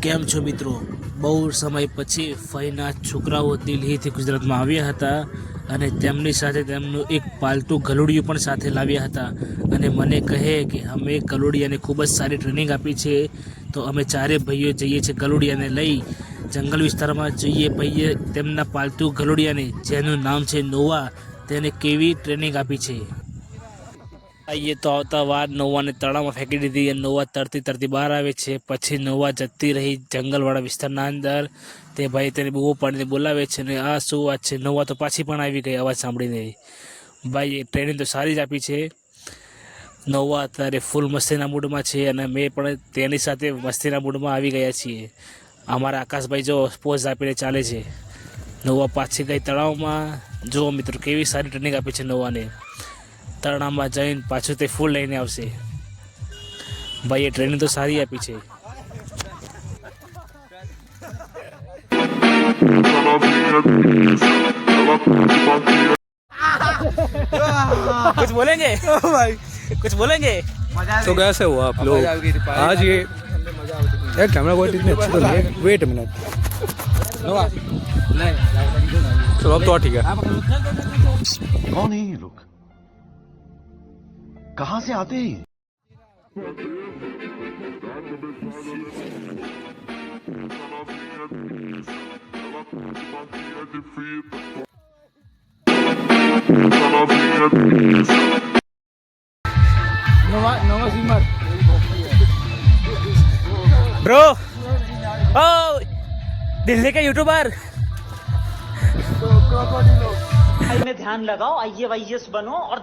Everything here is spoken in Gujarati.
કેમ છો મિત્રો? બહુ સમય પછી ફઈના છોકરાઓ દિલ્હીથી ગુજરાતમાં આવ્યા હતા અને તેમની સાથે તેમનું એક પાલતુ ગલુડિયું પણ સાથે લાવ્યા હતા અને મને કહે કે અમે ગલુડિયાને ખૂબ જ સારી ટ્રેનિંગ આપી છે, તો અમે ચારે ભાઈઓ જઈએ છીએ ગલુડિયાને લઈ જંગલ વિસ્તારમાં જઈએ. ભાઈએ તેમના પાલતુ ગલુડિયાને, જેનું નામ છે નોવા, તેને કેવી ટ્રેનિંગ આપી છે. આઈએ તો આવતા વાર નોવાને તળાવમાં ફેંકી દીધી અને નોવા તરતી તરતી બહાર આવે છે. પછી નોવા જતી રહી જંગલવાળા વિસ્તારના અંદર. તે ભાઈ તેને બૂવો પાડીને બોલાવે છે અને આ શું વાત છે, નોવા તો પાછી પણ આવી ગઈ અવાજ સાંભળીને. ભાઈ ટ્રેનિંગ તો સારી જ આપી છે. નોવા અત્યારે ફૂલ મસ્તીના મૂડમાં છે અને મેં પણ તેની સાથે મસ્તીના મૂડમાં આવી ગયા છીએ. અમારા આકાશભાઈ જો પોઝ આપીને ચાલે છે. નોવા પાછી ગઈ તળાવમાં. જુઓ મિત્રો કેવી સારી ટ્રેનિંગ આપી છે નોવાને. તળાવમાં જઈને પાછું તે ફૂલ લઈને આવશે. ભાઈએ ટ્રેનિંગ તો સારી આપી છે. कुछ बोलेंगे भाई, कुछ बोलेंगे? तो कैसे हुआ आप लोग आज ये यार कैमरा क्वालिटी इतनी अच्छी तो नहीं है. वेट मिनट चलो अब तो ठीक है. कौन है ये लोग? कहां से आते हैं? ब्रो, ओ दिल्ली के यूट्यूबर, में ध्यान लगाओ, IAS बनो और